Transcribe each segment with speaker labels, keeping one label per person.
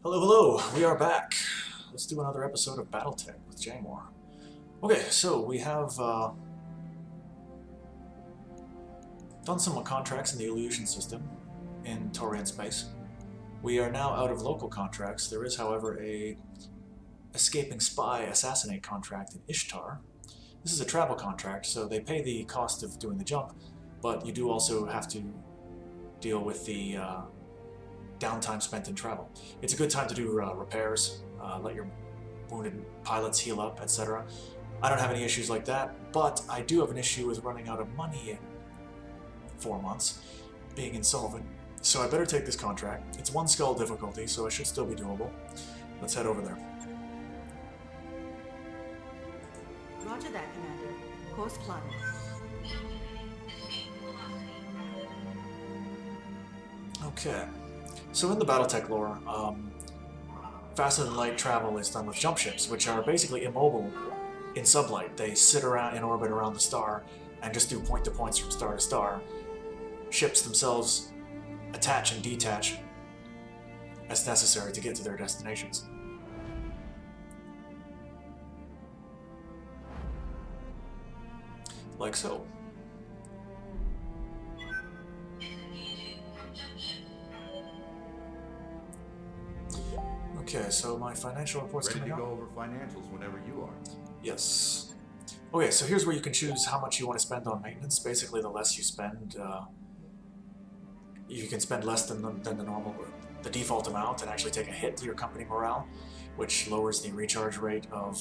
Speaker 1: Hello, hello, we are back. Let's do another episode of Battletech with Jamor. Okay, so we have done some contracts in the Illusion system in Taurian space. We are now out of local contracts. There is, however, a escaping spy assassinate contract in Ishtar. This is a travel contract, so they pay the cost of doing the jump, but you do also have to deal with the downtime spent in travel. It's a good time to do repairs, let your wounded pilots heal up, etc. I don't have any issues like that, but I do have an issue with running out of money in 4 months, being insolvent. So I better take this contract. It's 1 skull difficulty, so it should still be doable. Let's head over there.
Speaker 2: Roger that, Commander. Course plotted.
Speaker 1: Okay. So in the Battletech lore, faster than light travel is done with jump ships, which are basically immobile in sublight. They sit around in orbit around the star and just do point-to-points from star to star. Ships themselves attach and detach as necessary to get to their destinations. Like so. Okay, so my financial report's coming up.
Speaker 3: Ready to go over financials whenever you are.
Speaker 1: Yes. Okay, so here's where you can choose how much you want to spend on maintenance. Basically, the less you spend, you can spend less than the normal, the default amount, and actually take a hit to your company morale, which lowers the recharge rate of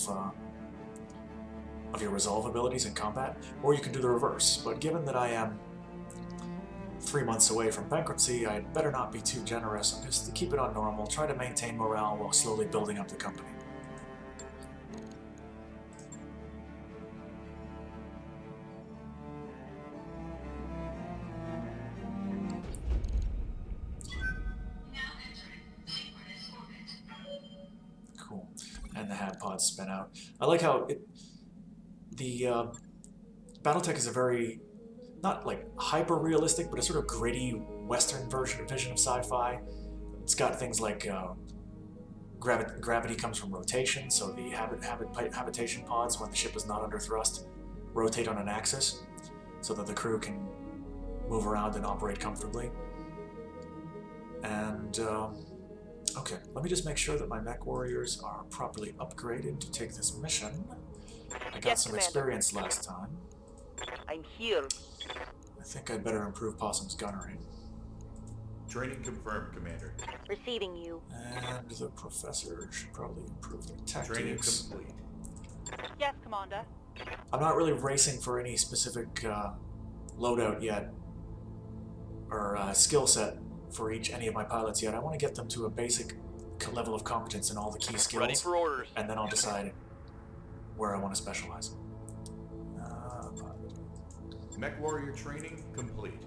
Speaker 1: your resolve abilities in combat. Or you can do the reverse. But given that I am 3 months away from bankruptcy, I'd better not be too generous. I'm just to keep it on normal, try to maintain morale while slowly building up the company. Cool. And the HAB pods spin out. I like how the Battletech is a very, not like hyper-realistic, but a sort of gritty Western vision of sci-fi. It's got things like gravity comes from rotation, so the habitation pods, when the ship is not under thrust, rotate on an axis so that the crew can move around and operate comfortably. And, okay, let me just make sure that my mech warriors are properly upgraded to take this mission. I got some experience last time.
Speaker 4: I'm here.
Speaker 1: I think I'd better improve Possum's gunnery.
Speaker 3: Training confirmed, Commander.
Speaker 4: Receiving you.
Speaker 1: And the professor should probably improve their
Speaker 3: Training
Speaker 1: tactics.
Speaker 3: complete.
Speaker 4: Yes, Commander.
Speaker 1: I'm not really racing for any specific loadout yet, or skill set for any of my pilots yet. I want to get them to a basic level of competence in all the key skills.
Speaker 4: Ready for orders.
Speaker 1: And then I'll decide where I want to specialize.
Speaker 3: Mech warrior training complete.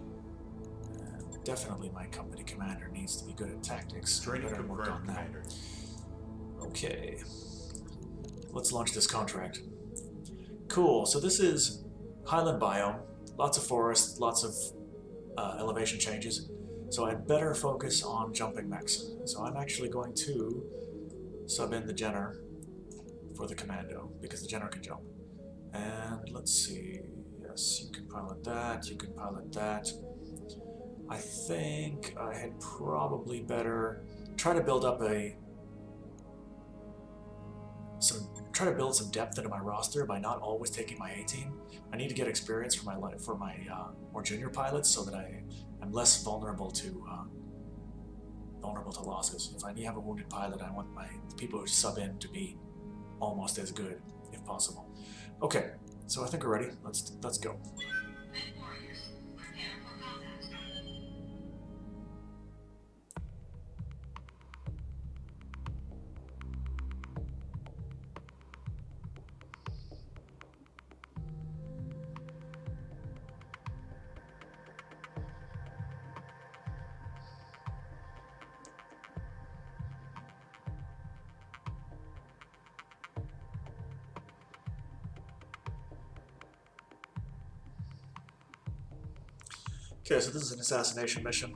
Speaker 1: Definitely my company commander needs to be good at tactics.
Speaker 3: Training
Speaker 1: Better work on
Speaker 3: confirmed,
Speaker 1: that.
Speaker 3: Commander.
Speaker 1: Okay. Let's launch this contract. Cool, so this is Highland biome. Lots of forest, lots of elevation changes. So I'd better focus on jumping mechs. So I'm actually going to sub in the Jenner for the commando, because the Jenner can jump. And let's see. Yes, you can pilot that, you can pilot that. I think I had probably better try to build up build some depth into my roster by not always taking my A-team. I need to get experience for my more junior pilots so that I'm less vulnerable to losses. If I have a wounded pilot, I want the people who sub in to be almost as good, if possible. Okay, so I think we're ready. Let's go. Okay, so this is an assassination mission.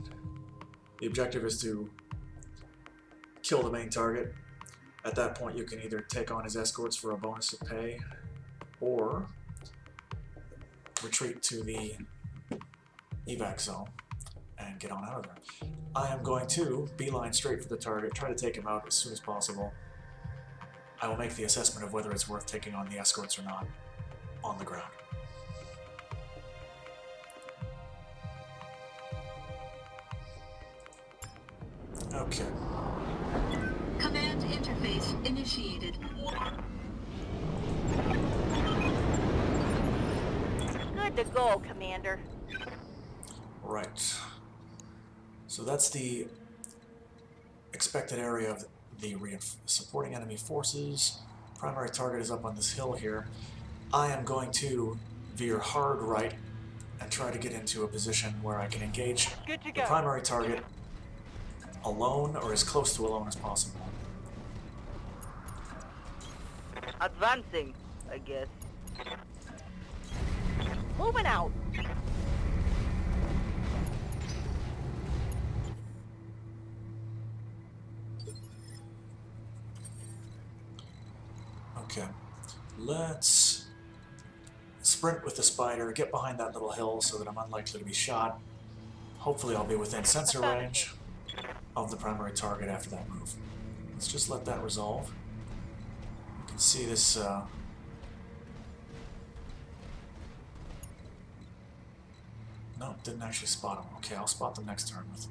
Speaker 1: The objective is to kill the main target. At that point, you can either take on his escorts for a bonus of pay, or retreat to the evac zone and get on out of there. I am going to beeline straight for the target, try to take him out as soon as possible. I will make the assessment of whether it's worth taking on the escorts or not on the ground. Okay.
Speaker 5: Command interface initiated.
Speaker 4: Good to go, Commander.
Speaker 1: Right. So that's the expected area of the supporting enemy forces. Primary target is up on this hill here. I am going to veer hard right and try to get into a position where I can engage
Speaker 4: Good to
Speaker 1: the
Speaker 4: go.
Speaker 1: primary target alone or as close to alone as possible.
Speaker 4: Advancing, I guess. Moving out.
Speaker 1: Okay, let's sprint with the spider, get behind that little hill so that I'm unlikely to be shot. Hopefully I'll be within sensor range of the primary target after that move. Let's just let that resolve. You can see this no, didn't actually spot him. Okay, I'll spot them next turn with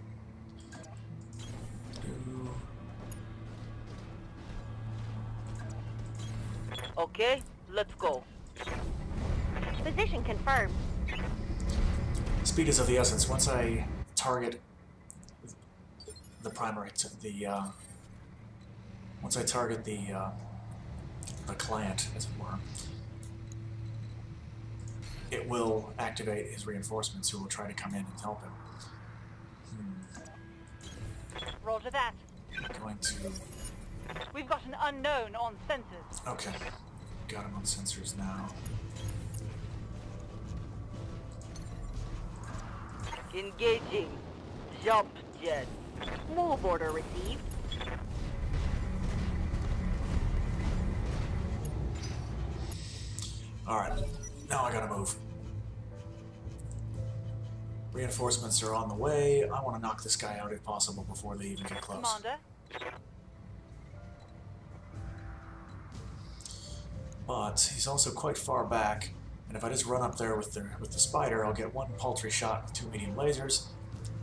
Speaker 4: Okay, let's go. Position confirmed.
Speaker 1: Speed is of the essence. Once I target the primary, once I target the client, as it were, it will activate his reinforcements, who will try to come in and help him.
Speaker 4: Roger that.
Speaker 1: Going to.
Speaker 4: We've got an unknown on sensors.
Speaker 1: Okay, got him on sensors now.
Speaker 4: Engaging. Jump jet. Move order received.
Speaker 1: Alright, now I gotta move. Reinforcements are on the way. I want to knock this guy out if possible before they even get close.
Speaker 4: Commander.
Speaker 1: But he's also quite far back, and if I just run up there with the spider, I'll get one paltry shot with 2 medium lasers.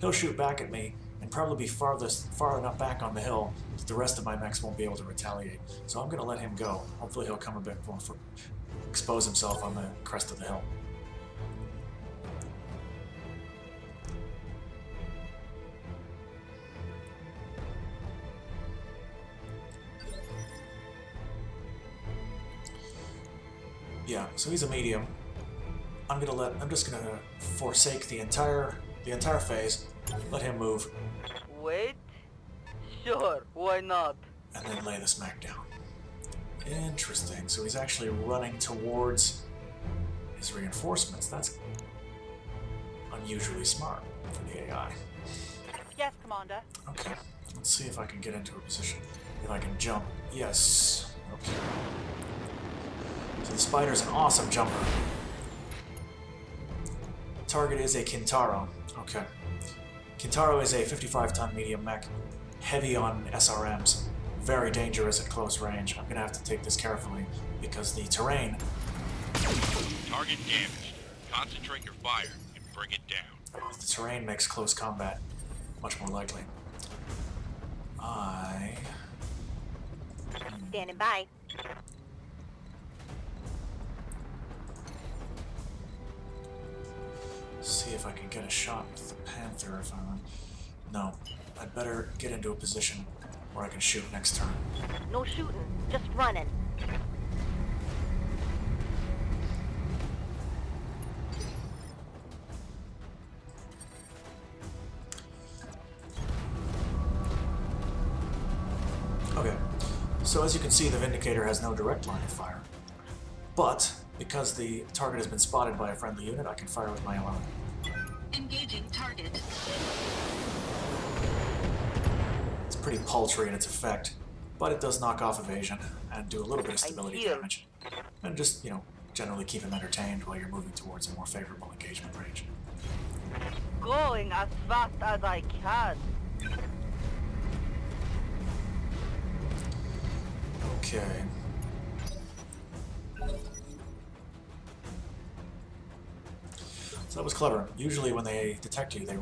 Speaker 1: He'll shoot back at me, and probably be far enough back on the hill that the rest of my mechs won't be able to retaliate. So I'm going to let him go. Hopefully he'll come a bit more expose himself on the crest of the hill. Yeah, so he's a medium. I'm just gonna forsake the entire phase, let him move,
Speaker 4: Wait. Sure, why not?
Speaker 1: and then lay the smack down. Interesting. So he's actually running towards his reinforcements. That's unusually smart for the AI.
Speaker 4: Yes, Commander.
Speaker 1: Okay, let's see if I can get into a position. If I can jump. Yes. Okay. So the spider's an awesome jumper. Target is a Kintaro. Okay. Kintaro is a 55-ton medium mech, heavy on SRMs, very dangerous at close range. I'm gonna have to take this carefully because the terrain.
Speaker 6: Target damaged. Concentrate your fire and bring it down.
Speaker 1: The terrain makes close combat much more likely.
Speaker 4: Standing by.
Speaker 1: See if I can get a shot with the Panther if I'm... No. I'd better get into a position where I can shoot next turn.
Speaker 4: No shooting, just running.
Speaker 1: Okay. So as you can see, the Vindicator has no direct line of fire. But, because the target has been spotted by a friendly unit, I can fire with my alarm.
Speaker 5: Engaging target.
Speaker 1: It's pretty pretty paltry in its effect, but it does knock off evasion and do a little bit of stability damage. And just, generally keep him entertained while you're moving towards a more favorable engagement range.
Speaker 4: Going as fast as I can.
Speaker 1: Okay. So that was clever. Usually when they detect you, they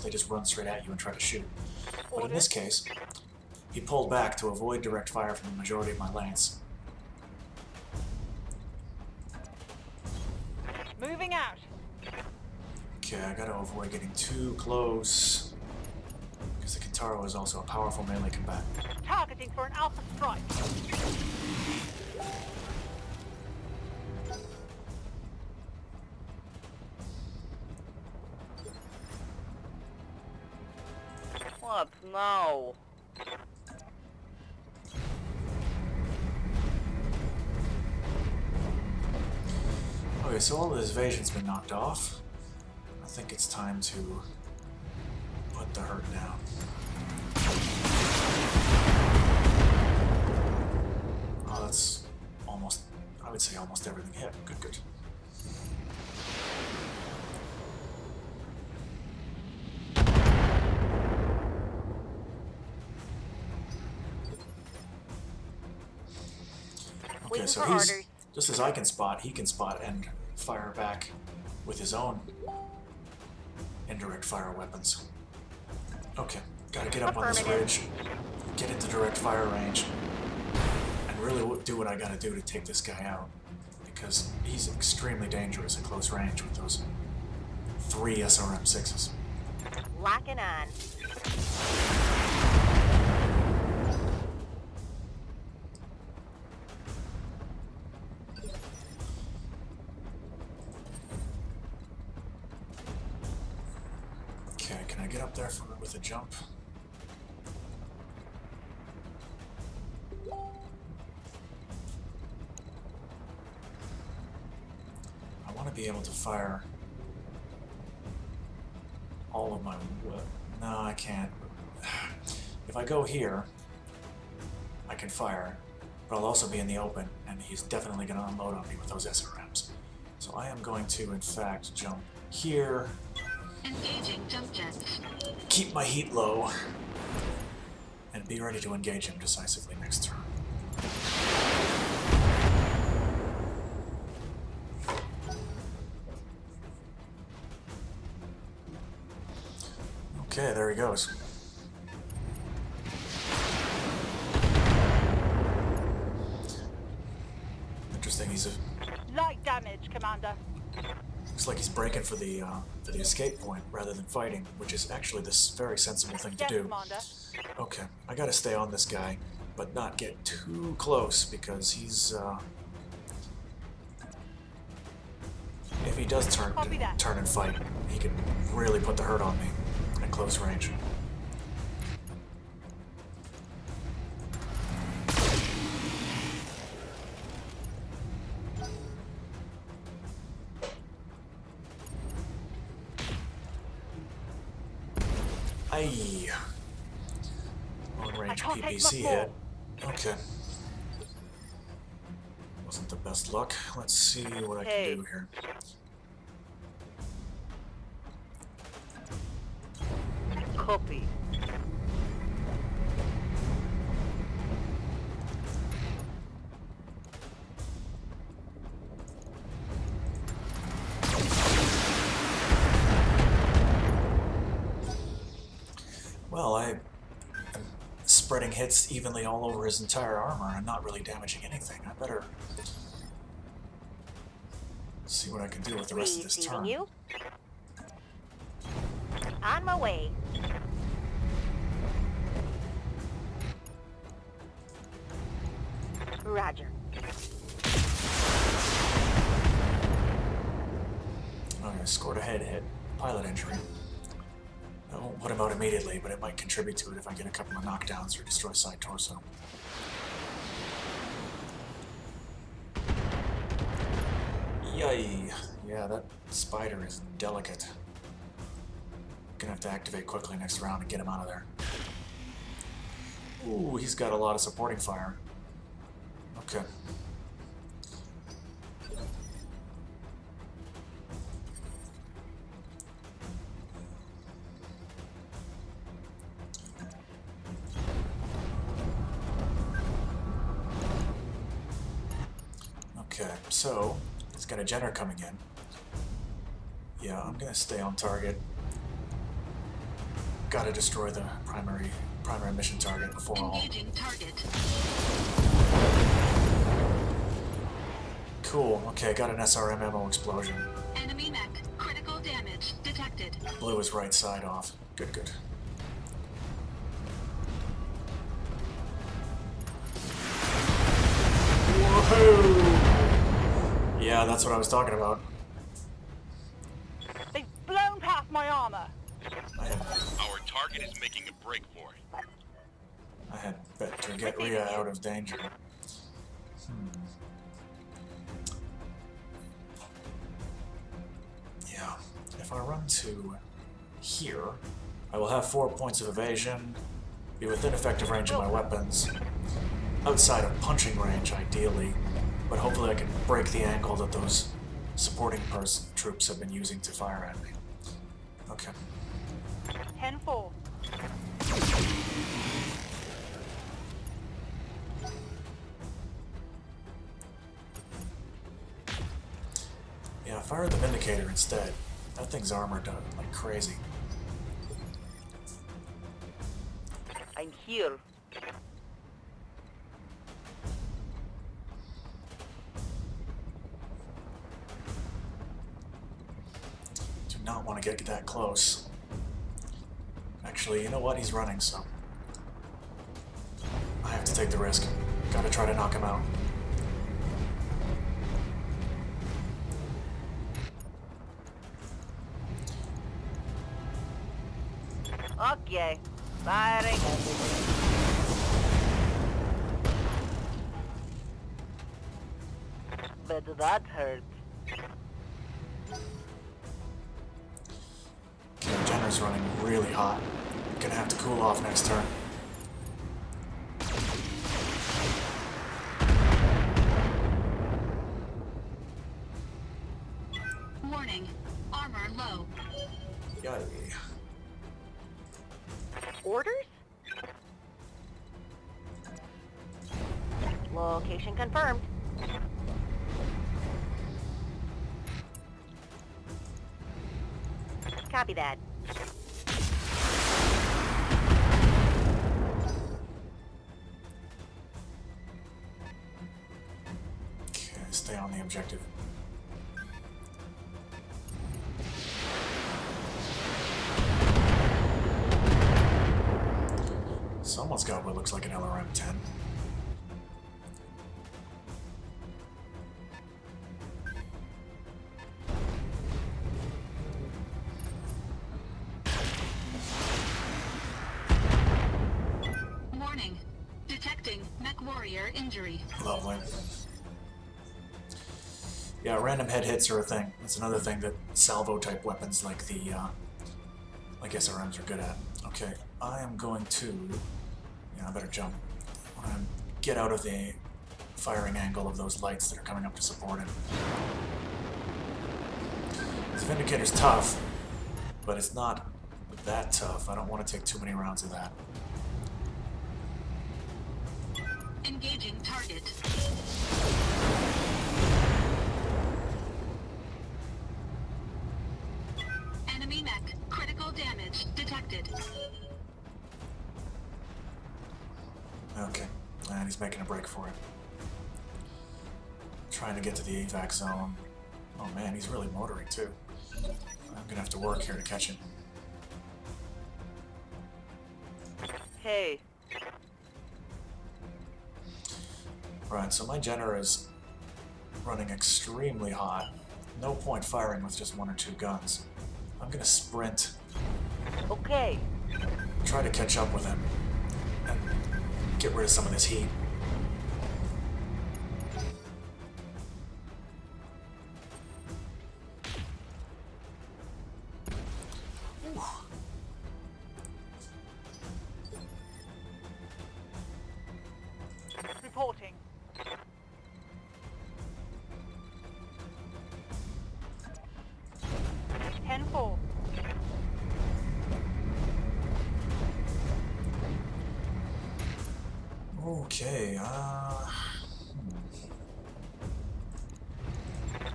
Speaker 1: just run straight at you and try to shoot. But in this case, he pulled back to avoid direct fire from the majority of my lance.
Speaker 4: Moving out.
Speaker 1: Okay, I gotta avoid getting too close, because the Kintaro is also a powerful melee combatant.
Speaker 4: Targeting for an alpha strike. What now?
Speaker 1: Okay, so all of his evasion's been knocked off. I think it's time to put the hurt down. Oh, that's almost, I would say almost everything hit. Good, good. Okay, so he's, just as I can spot, he can spot and fire back with his own indirect fire weapons. Okay, gotta get up on this ridge, get into direct fire range, and really do what I gotta do to take this guy out, because he's extremely dangerous at close range with those 3 SRM-6s.
Speaker 4: Locking on.
Speaker 1: Okay, can I get up there with a jump? I want to be able to fire all of my... No, I can't. If I go here, I can fire, but I'll also be in the open, and he's definitely going to unload on me with those SRMs. So I am going to, in fact, jump here.
Speaker 5: Engaging jump jets.
Speaker 1: Keep my heat low, and be ready to engage him decisively next turn. Okay, there he goes. Interesting, he's a...
Speaker 4: Light damage, Commander.
Speaker 1: Looks like he's breaking for the escape point rather than fighting, which is actually this very sensible thing to
Speaker 4: Yes,
Speaker 1: do.
Speaker 4: Commander.
Speaker 1: Okay, I gotta stay on this guy, but not get too close, because he's, if he does turn and fight, he can really put the hurt on me at close range. Aye. Long range
Speaker 4: can't take
Speaker 1: PPC
Speaker 4: much more.
Speaker 1: hit. Okay. Wasn't the best luck. Let's see what I can do here.
Speaker 4: Copy.
Speaker 1: Well, I am spreading hits evenly all over his entire armor and not really damaging anything. I better see what I can do with the rest of this turn.
Speaker 4: You? On my way. Roger.
Speaker 1: Okay, scored a head hit. Pilot injury. I won't put him out immediately, but it might contribute to it if I get a couple of knockdowns or destroy side torso. Yay! Yeah, that spider is delicate. Gonna have to activate quickly next round and get him out of there. Ooh, he's got a lot of supporting fire. Okay. Okay, so he's got a Jenner coming in. Yeah, I'm gonna stay on target. Gotta destroy the primary mission target before all.
Speaker 5: Engaging target.
Speaker 1: Cool. Okay, got an SRM ammo explosion.
Speaker 5: Enemy mech. Critical damage detected.
Speaker 1: Blew his right side off. Good, good. Woohoo! Yeah, that's what I was talking about.
Speaker 4: They've blown past my armor.
Speaker 6: Our target is making a break for it.
Speaker 1: I had better get Rhea out of danger. Yeah, if I run to here, I will have 4 points of evasion, be within effective range of my weapons, outside of punching range ideally, but hopefully I can break the angle that those supporting troops have been using to fire at me. Okay.
Speaker 4: 10-4.
Speaker 1: Yeah, fire the Vindicator instead. That thing's armored like crazy.
Speaker 4: I'm here.
Speaker 1: Do not want to get that close. Actually, you know what? He's running, so I have to take the risk. Gotta try to knock him out.
Speaker 4: Okay. Firing. But that hurt.
Speaker 1: Okay, Jenner's running really hot. Gonna have to cool off next turn.
Speaker 5: Warning. Armor low.
Speaker 1: Yeah.
Speaker 4: Orders? Location confirmed. Copy that.
Speaker 1: Okay, stay on the objective. Someone's got what looks like an LRM-10.
Speaker 5: Warning. Detecting mech warrior injury.
Speaker 1: Lovely. Yeah, random head hits are a thing. That's another thing that salvo-type weapons like the, like SRMs are good at. Okay, I am going to... Yeah, I better jump. I want to get out of the firing angle of those lights that are coming up to support him. This Vindicator's tough, but it's not that tough. I don't want to take too many rounds of that.
Speaker 5: Engaging target. Enemy mech. Critical damage detected.
Speaker 1: Okay, and he's making a break for it. Trying to get to the evac zone. Oh man, he's really motoring too. I'm gonna have to work here to catch him.
Speaker 4: Hey.
Speaker 1: Right, so my Jenner is running extremely hot. No point firing with just 1 or 2 guns. I'm gonna sprint,
Speaker 4: Okay.
Speaker 1: try to catch up with him, and get rid of some of this heat. Okay,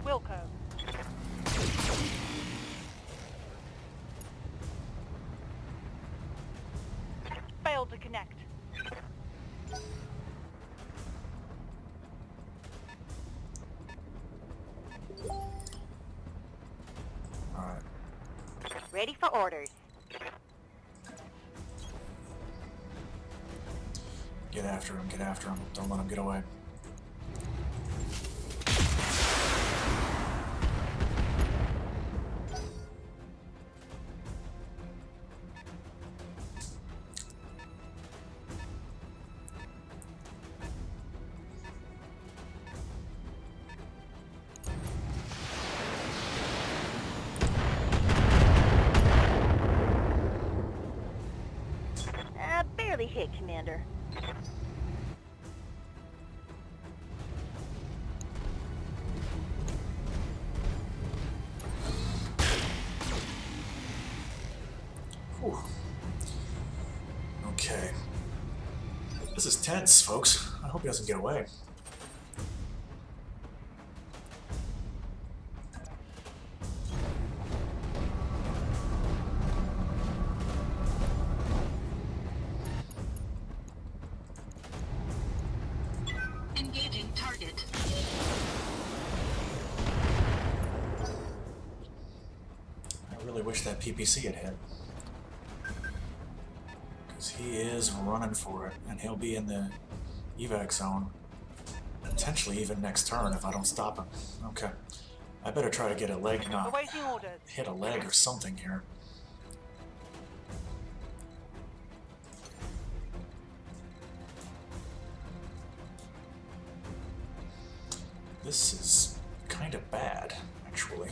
Speaker 4: Wilco. Failed to connect.
Speaker 1: alright.
Speaker 4: Ready for orders.
Speaker 1: Get after him, get after him. Don't let him get away.
Speaker 4: Barely hit, Commander.
Speaker 1: Whew. Okay. This is tense, folks. I hope he doesn't get away.
Speaker 5: Engaging target.
Speaker 1: I really wish that PPC had hit. Because he is running for it, and he'll be in the evac zone. Potentially even next turn if I don't stop him. Okay. I better try to get a leg knock.
Speaker 4: Awaiting orders.
Speaker 1: Hit a leg or something here. This is kind of bad, actually.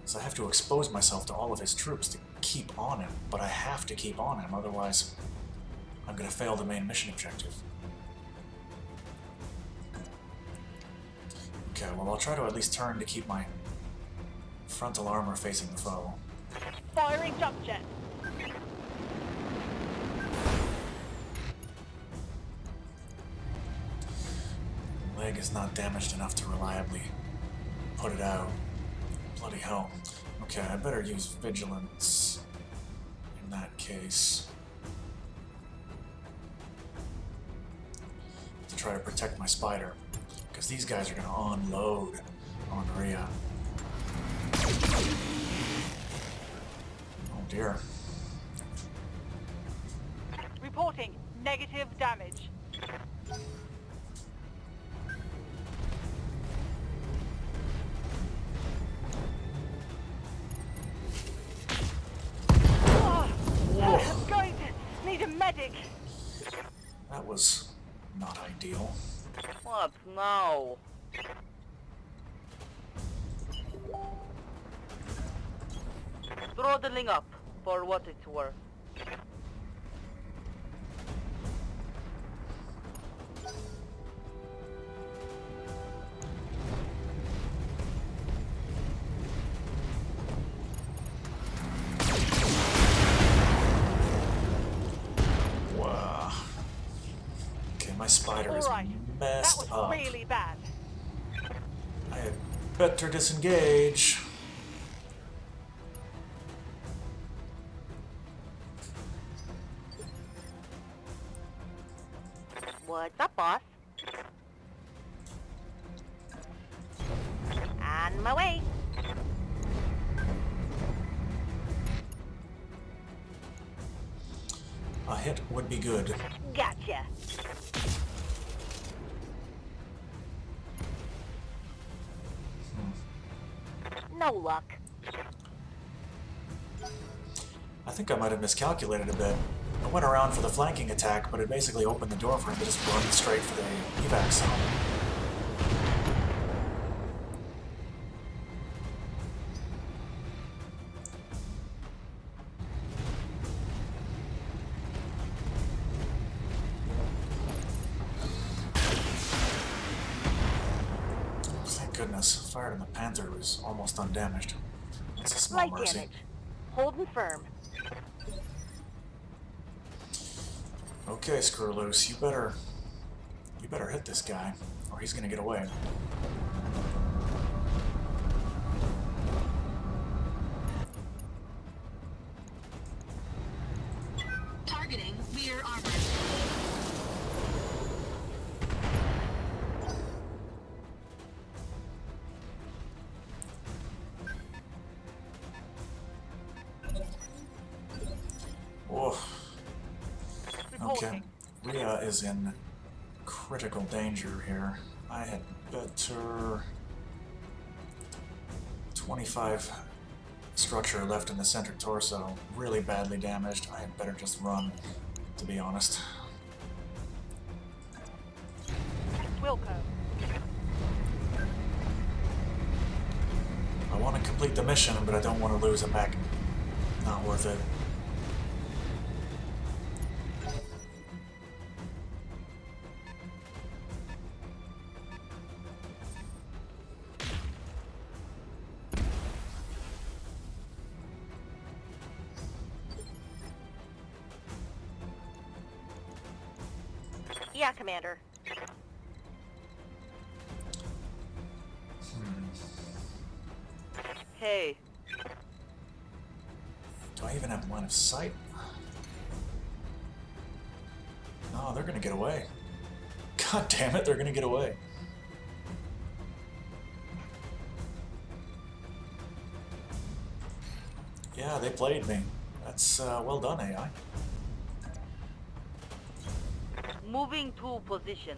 Speaker 1: So I have to expose myself to all of his troops to keep on him, but I have to keep on him, otherwise I'm going to fail the main mission objective. Okay, well I'll try to at least turn to keep my frontal armor facing the foe.
Speaker 4: Firing jump jet.
Speaker 1: Leg is not damaged enough to reliably put it out. Bloody hell. Okay, I better use vigilance in that case. To try to protect my spider. Because these guys are going to unload on Rhea. Oh dear.
Speaker 4: Reporting negative damage. I'm going to need a medic.
Speaker 1: That was not ideal.
Speaker 4: What now? Throttling up, for what it's worth.
Speaker 1: Wow. Okay, my spider is
Speaker 4: Alright, that
Speaker 1: messed
Speaker 4: was
Speaker 1: up.
Speaker 4: really bad.
Speaker 1: I had better disengage.
Speaker 4: What's up, boss? On my way.
Speaker 1: A hit would be good.
Speaker 4: Gotcha. No luck.
Speaker 1: I think I might have miscalculated a bit. I went around for the flanking attack, but it basically opened the door for him to just run straight for the evac zone. Thank goodness. Fired in the Panther was almost undamaged. That's a small
Speaker 4: Light
Speaker 1: mercy.
Speaker 4: damage. Holding firm.
Speaker 1: Okay, screw loose. You better hit this guy, or he's gonna get away.
Speaker 5: Targeting rear armor.
Speaker 1: Oof. Okay.
Speaker 4: Reporting.
Speaker 1: Rhea is in critical danger here. I had better... 25 structure left in the center torso. Really badly damaged. I had better just run, to be honest.
Speaker 4: Wilco.
Speaker 1: I want to complete the mission, but I don't want to lose a mech. Not worth it.
Speaker 4: Yeah, Commander. Hey.
Speaker 1: Do I even have line of sight? No, they're gonna get away. God damn it, they're gonna get away. Yeah, they played me. That's well done, AI.
Speaker 4: Moving to position.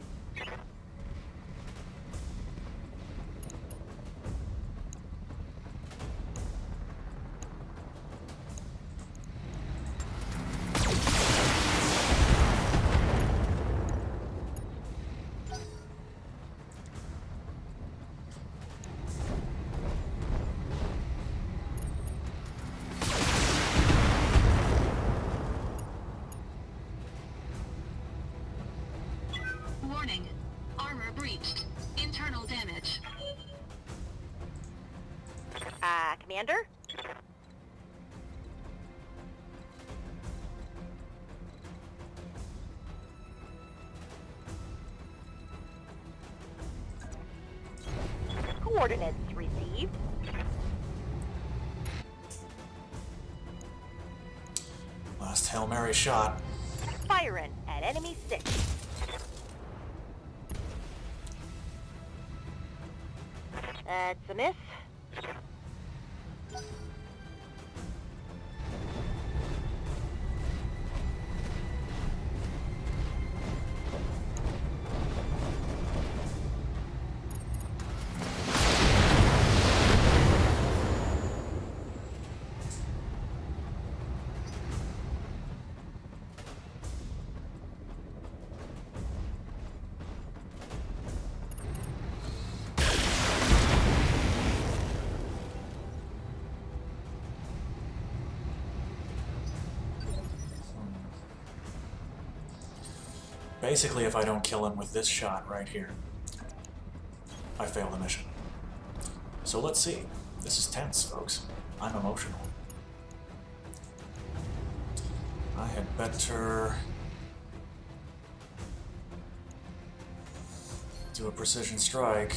Speaker 5: Warning. Armor breached. Internal damage.
Speaker 4: Commander? Coordinates received.
Speaker 1: Last Hail Mary shot.
Speaker 4: Firing at enemy 6. That's a miss.
Speaker 1: Basically, if I don't kill him with this shot right here, I fail the mission. So let's see. This is tense, folks. I'm emotional. I had better do a precision strike.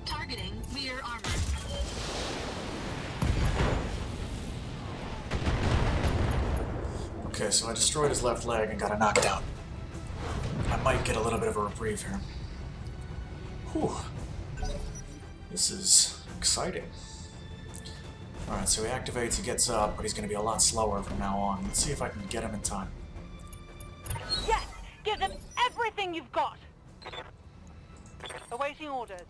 Speaker 5: Targeting rear armor.
Speaker 1: Okay, so I destroyed his left leg and got a knockdown. I might get a little bit of a reprieve here. Whew. This is exciting. Alright, so he activates, he gets up, but he's going to be a lot slower from now on. Let's see if I can get him in time.
Speaker 4: Yes! Give them everything you've got! Awaiting orders.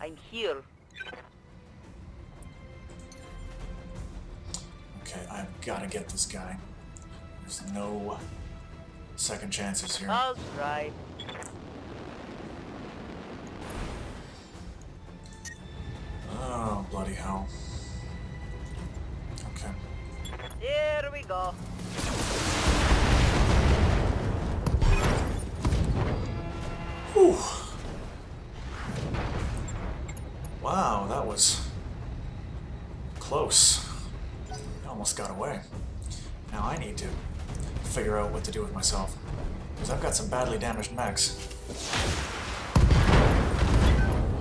Speaker 4: I'm here.
Speaker 1: Okay, I've got to get this guy. There's no second chances here.
Speaker 4: I'll try.
Speaker 1: Oh, bloody hell. Okay.
Speaker 4: Here we go.
Speaker 1: Whew. Wow, that was close. I almost got away. Now I need to figure out what to do with myself, because I've got some badly damaged mechs.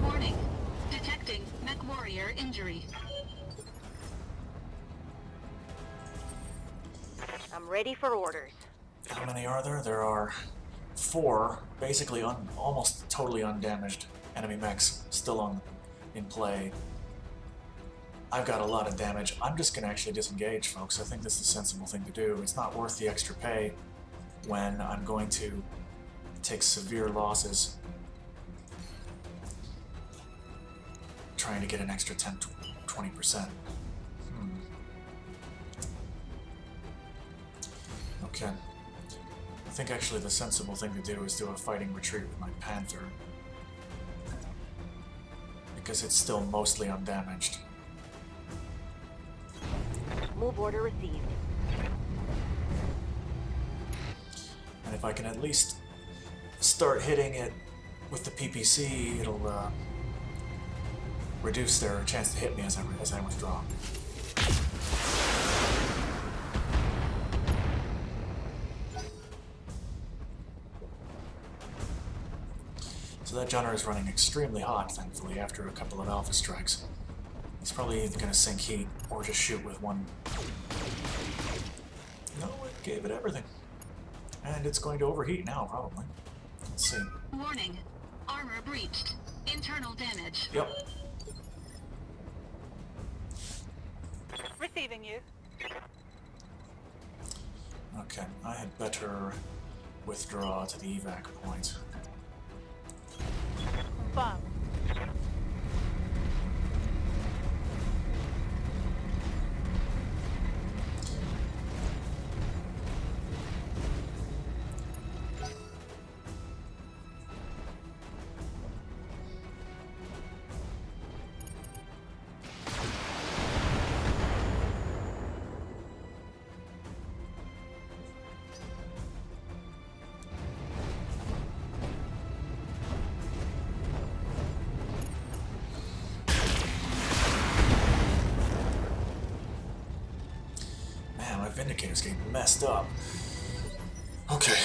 Speaker 5: Warning. Detecting mech warrior injury.
Speaker 4: I'm ready for orders.
Speaker 1: How many are there? There are 4, basically almost totally undamaged enemy mechs still in play. I've got a lot of damage. I'm just going to actually disengage, folks. I think this is a sensible thing to do. It's not worth the extra pay when I'm going to take severe losses trying to get an extra 10-20%. Okay. I think actually the sensible thing to do is do a fighting retreat with my Panther, because it's still mostly undamaged.
Speaker 4: Move order received.
Speaker 1: And if I can at least start hitting it with the PPC, it'll reduce their chance to hit me as I withdraw. So that Jamor is running extremely hot, thankfully, after a couple of alpha strikes. He's probably either going to sink heat or just shoot with one. No, it gave it everything. And it's going to overheat now, probably. Let's see.
Speaker 5: Warning. Armor breached. Internal damage.
Speaker 1: Yep.
Speaker 4: Receiving you.
Speaker 1: Okay, I had better withdraw to the evac point.
Speaker 4: Confirmed.
Speaker 1: Vindicator's getting messed up. Okay,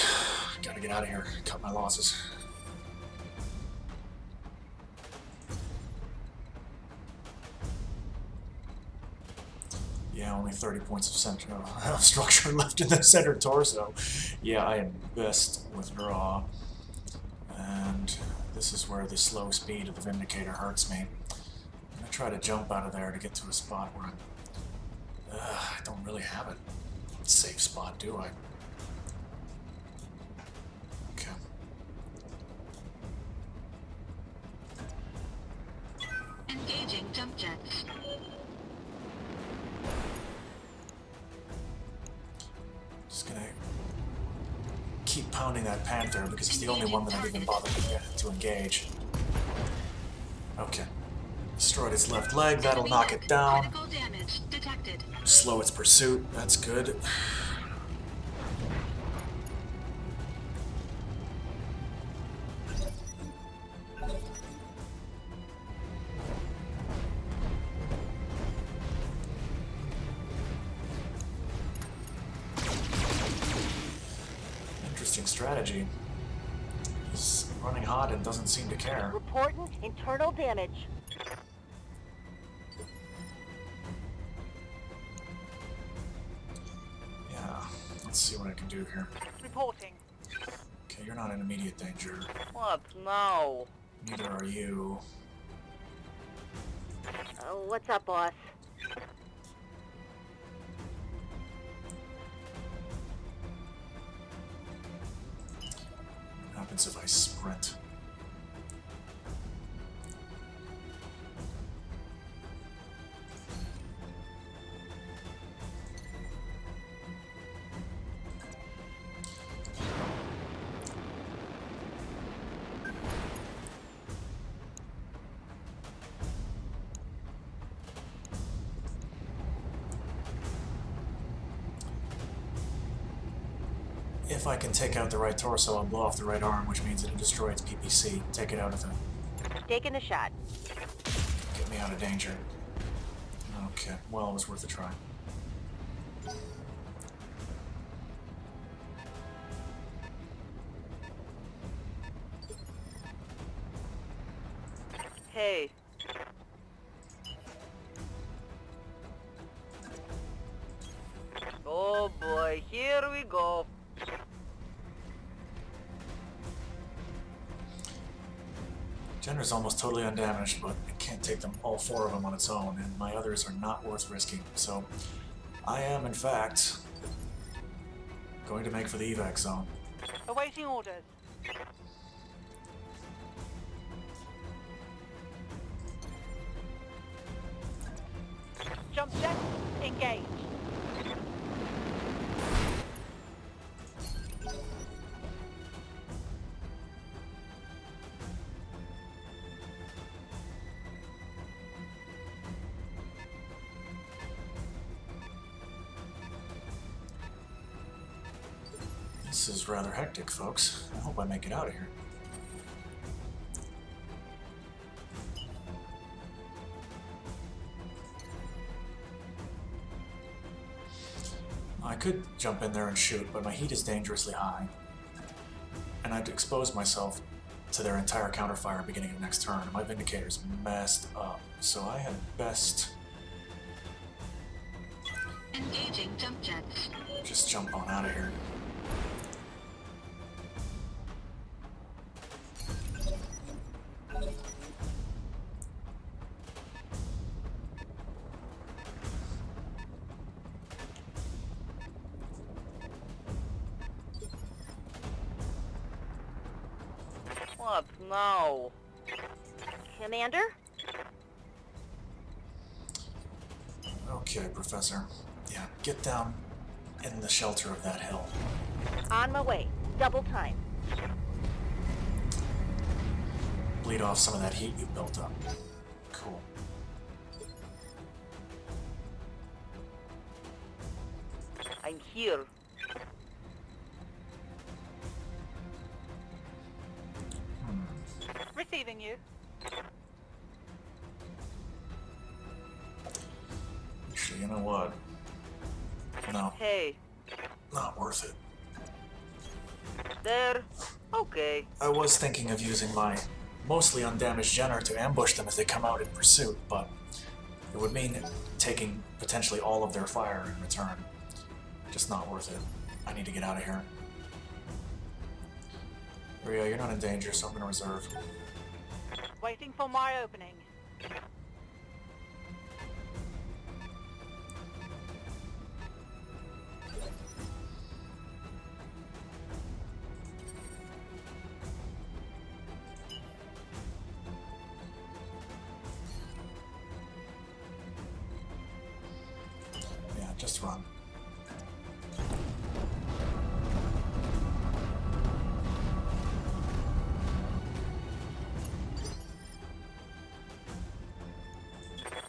Speaker 1: gotta get out of here. Cut my losses. Yeah, only 30 points of center structure left in the center torso. Yeah, I am best withdraw. And this is where the slow speed of the Vindicator hurts me. I'm gonna try to jump out of there to get to a spot where I don't really have a safe spot, do I? Okay.
Speaker 5: Engaging jump jets.
Speaker 1: Just gonna keep pounding that Panther because it's the only one that I've even bothered to engage. Okay. Destroyed its left leg, that'll knock it down.
Speaker 5: Critical damage detected.
Speaker 1: Slow its pursuit, that's good. Interesting strategy. He's running hot and doesn't seem to care.
Speaker 4: Reporting internal damage.
Speaker 1: Let's see what I can do here.
Speaker 4: Reporting.
Speaker 1: Okay, you're not in immediate danger.
Speaker 4: What now?
Speaker 1: Neither are you.
Speaker 4: What's up, boss?
Speaker 1: What happens if I sprint? If I can take out the right torso, I'll blow off the right arm, which means it'll destroy its PPC. Take it out of the...
Speaker 4: Taking a shot.
Speaker 1: Get me out of danger. Okay, well, it was worth a try.
Speaker 4: Hey. Oh boy, here we go.
Speaker 1: Jenner's almost totally undamaged, but it can't take them all 4 of them on its own, and my others are not worth risking. So, I am, in fact, going to make for the evac zone.
Speaker 4: Awaiting orders. Jump jet, engage.
Speaker 1: This is rather hectic, folks. I hope I make it out of here. I could jump in there and shoot, but my heat is dangerously high. And I'd expose myself to their entire counterfire beginning of next turn. My Vindicator's messed up, so I had best
Speaker 5: Engaging jump jets.
Speaker 1: just jump on out of here.
Speaker 4: What now? Commander?
Speaker 1: Okay, Professor. Yeah, get down in the shelter of that hill.
Speaker 4: On my way. Double time.
Speaker 1: Bleed off some of that heat you built up. Cool.
Speaker 4: I'm here. Receiving you.
Speaker 1: Actually, you know what? No,
Speaker 4: Hey.
Speaker 1: not worth it.
Speaker 4: There. Okay.
Speaker 1: I was thinking of using my mostly undamaged Jenner to ambush them as they come out in pursuit, but it would mean taking potentially all of their fire in return. Just not worth it. I need to get out of here. Rio, you're not in danger, so I'm gonna reserve.
Speaker 4: Waiting for my opening.
Speaker 1: Yeah, just run.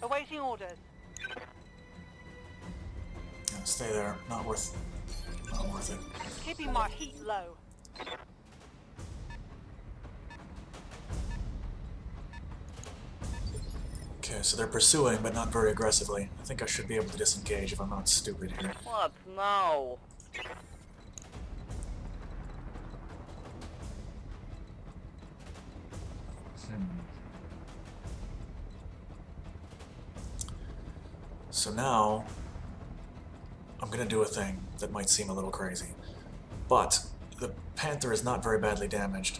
Speaker 4: Awaiting orders.
Speaker 1: Yeah, stay there. Not worth it.
Speaker 4: Keeping my heat low.
Speaker 1: Okay, so they're pursuing, but not very aggressively. I think I should be able to disengage if I'm not stupid here.
Speaker 4: What now?
Speaker 1: So now, I'm gonna do a thing that might seem a little crazy. But, the Panther is not very badly damaged,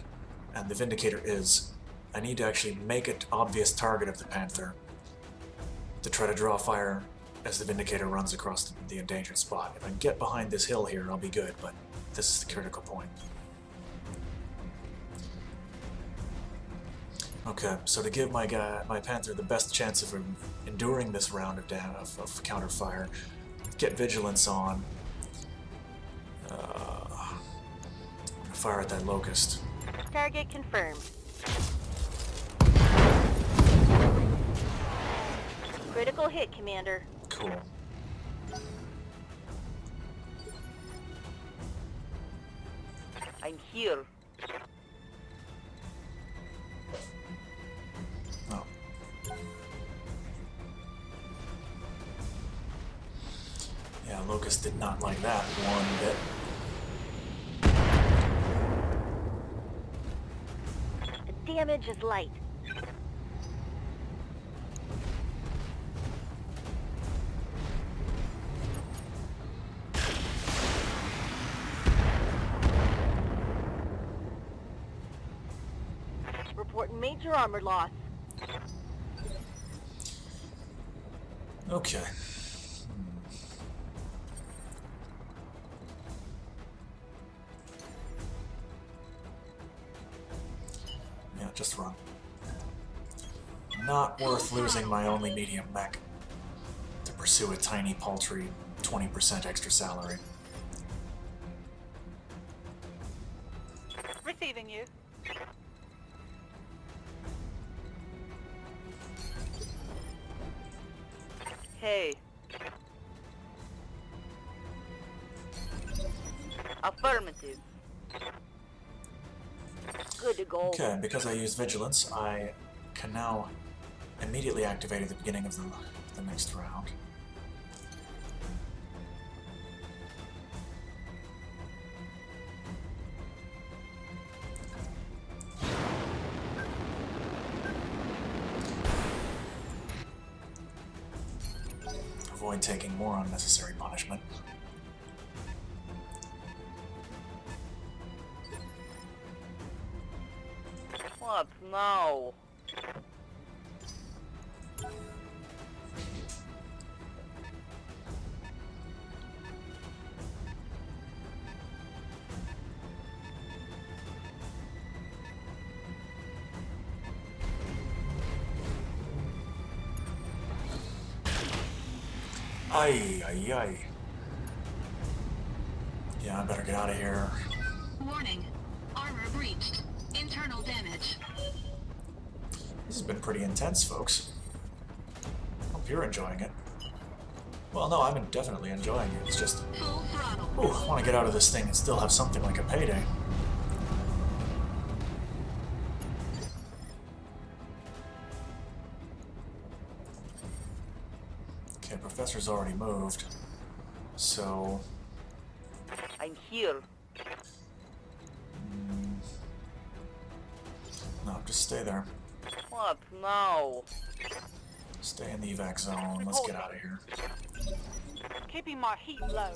Speaker 1: and the Vindicator is. I need to actually make an obvious target of the Panther to try to draw fire as the Vindicator runs across the endangered spot. If I can get behind this hill here, I'll be good, but this is the critical point. Okay, so to give my Panther the best chance of enduring this round of counterfire, get Vigilance on. I'm gonna fire at that Locust.
Speaker 4: Target confirmed. Critical hit, Commander.
Speaker 1: Cool.
Speaker 4: I'm here.
Speaker 1: Oh. Yeah, Locust did not like that one bit.
Speaker 4: The damage is light. Report major armor loss.
Speaker 1: Okay. Yeah, just run. Not worth losing my only medium mech to pursue a tiny, paltry 20% extra salary.
Speaker 4: Receiving you. Hey. Affirmative. Good to go.
Speaker 1: Okay, and because I used Vigilance, I can now immediately activate at the beginning of the next round. Avoid taking more unnecessary punishment.
Speaker 4: What now?
Speaker 1: Ay, ay, ay. Yeah, I better get out of here.
Speaker 5: Warning. Armor breached. Internal damage.
Speaker 1: This has been pretty intense, folks. Hope you're enjoying it. Well, no, I'm definitely enjoying it. It's just,
Speaker 5: Full throttle.
Speaker 1: ooh, I want to get out of this thing and still have something like a payday. Okay, Professor's already moved. So,
Speaker 4: I'm here.
Speaker 1: no, just stay there.
Speaker 4: What now?
Speaker 1: Stay in the evac zone. Let's get out of here.
Speaker 4: Keeping my heat low.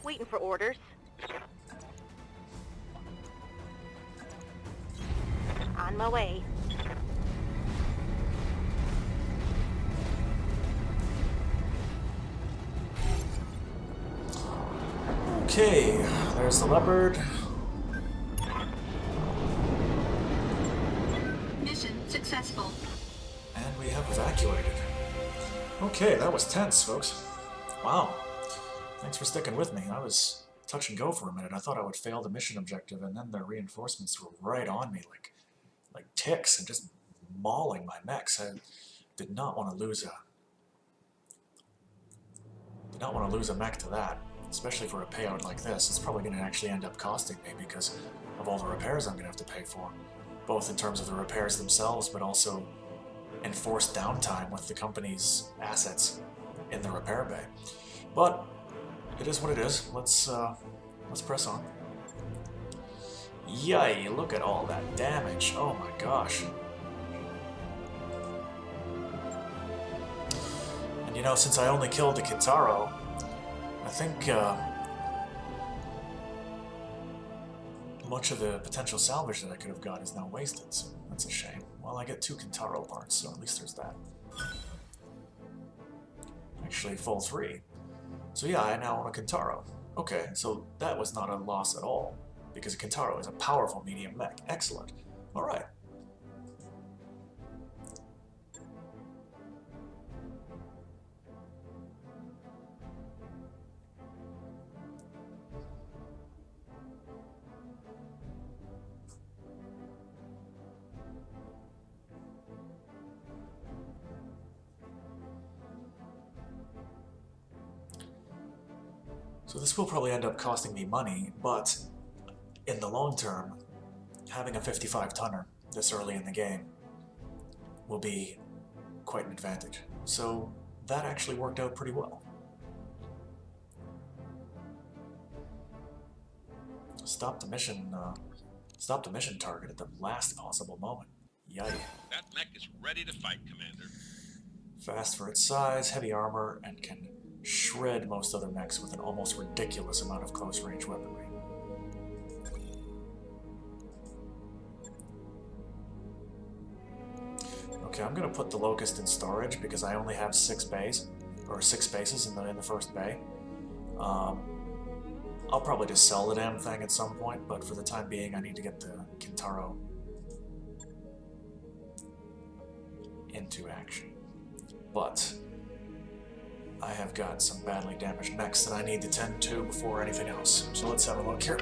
Speaker 4: Waiting for orders. On my way.
Speaker 1: Okay, there's the leopard.
Speaker 5: Mission successful.
Speaker 1: And we have evacuated. Okay, that was tense, folks. Wow. Thanks for sticking with me. I was touch and go for a minute. I thought I would fail the mission objective, and then the reinforcements were right on me like ticks and just mauling my mechs. I did not want to lose a mech to that, especially for a payout like this. It's probably going to actually end up costing me because of all the repairs I'm going to have to pay for, both in terms of the repairs themselves, but also enforced downtime with the company's assets in the repair bay. But it is what it is. Let's press on. Yay, look at all that damage. Oh my gosh. And you know, since I only killed the Kintaro, I think much of the potential salvage that I could have got is now wasted, so that's a shame. Well, I get 2 Kintaro parts, so at least there's that. Actually, full 3. So yeah, I now own a Kintaro. Okay, so that was not a loss at all, because a Kintaro is a powerful medium mech. Excellent. Alright. So this will probably end up costing me money, but in the long term, having a 55-tonner this early in the game will be quite an advantage. So that actually worked out pretty well. Stop the mission target at the last possible moment. Yikes.
Speaker 6: That mech is ready to fight, Commander.
Speaker 1: Fast for its size, heavy armor, and can shred most other mechs with an almost ridiculous amount of close-range weaponry. Okay, I'm gonna put the Locust in storage because I only have 6 bays, or 6 spaces in the first bay. I'll probably just sell the damn thing at some point, but for the time being I need to get the Kintaro into action. But I have got some badly damaged mechs that I need to tend to before anything else. So let's have a look here.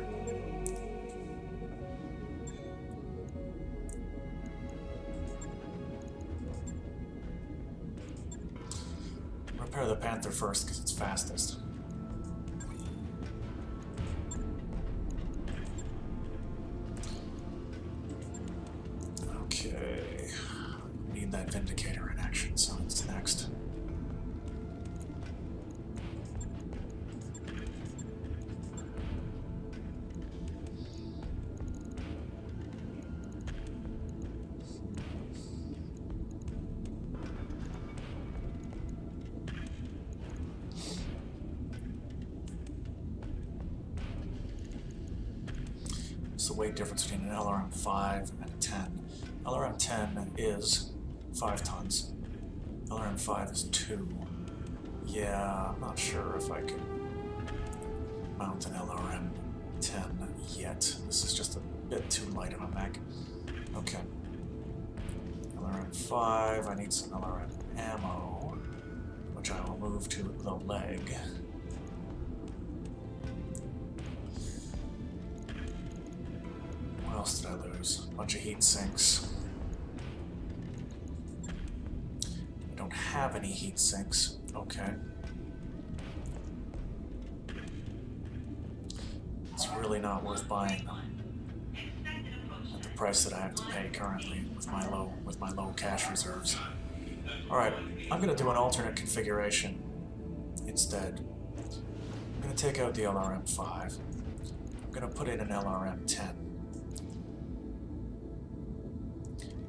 Speaker 1: Repair the Panther first because it's fastest. Okay. Need that Vindicator in action, so it's next. What's the weight difference between an LRM-5 and a 10? LRM-10 is 5 tons. LRM-5 is 2. Yeah, I'm not sure if I can mount an LRM-10 yet. This is just a bit too light of a mech. Okay. LRM-5, I need some LRM ammo, which I will move to the leg. What else did I lose? A bunch of heat sinks. I don't have any heat sinks. Okay. It's really not worth buying at the price that I have to pay currently with my low cash reserves. Alright, I'm gonna do an alternate configuration instead. I'm gonna take out the LRM-5. I'm gonna put in an LRM-10.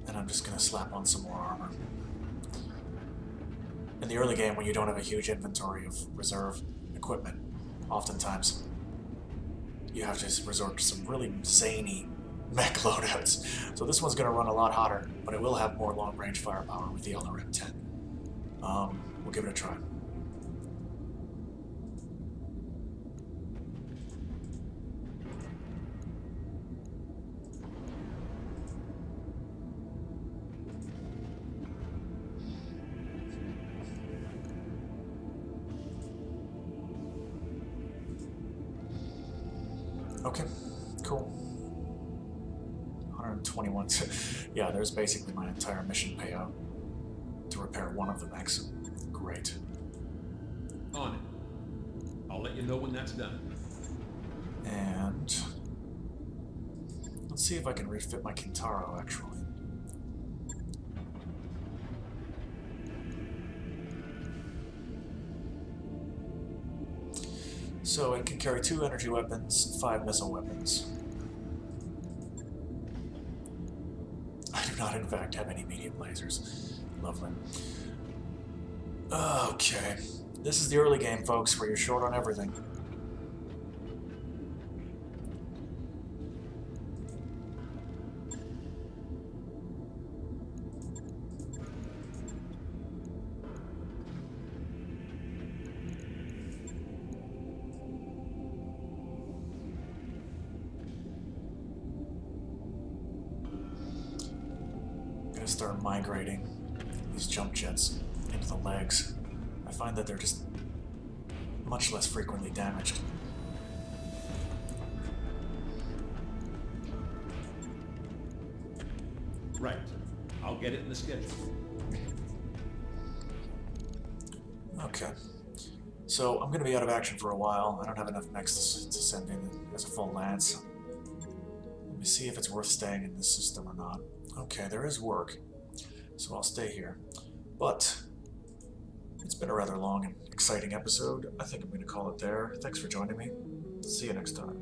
Speaker 1: And I'm just gonna slap on some more armor. In the early game, when you don't have a huge inventory of reserve equipment, oftentimes you have to resort to some really zany mech loadouts. So this one's gonna run a lot hotter, but it will have more long-range firepower with the LRM-10. We'll give it a try. Okay, cool. 121. Yeah, there's basically my entire mission payout to repair one of the mechs. Great.
Speaker 7: On it. I'll let you know when that's done.
Speaker 1: And let's see if I can refit my Kintaro, actually. So it can carry 2 energy weapons, 5 missile weapons. I do not, in fact, have any medium lasers. Lovely. Okay. This is the early game, folks, where you're short on everything. Start migrating these jump jets into the legs. I find that they're just much less frequently damaged.
Speaker 7: Right. I'll get it in the schedule.
Speaker 1: Okay. So I'm going to be out of action for a while. I don't have enough mechs to send in as a full lance. Let me see if it's worth staying in this system or not. Okay, there is work, so I'll stay here. But it's been a rather long and exciting episode. I think I'm going to call it there. Thanks for joining me. See you next time.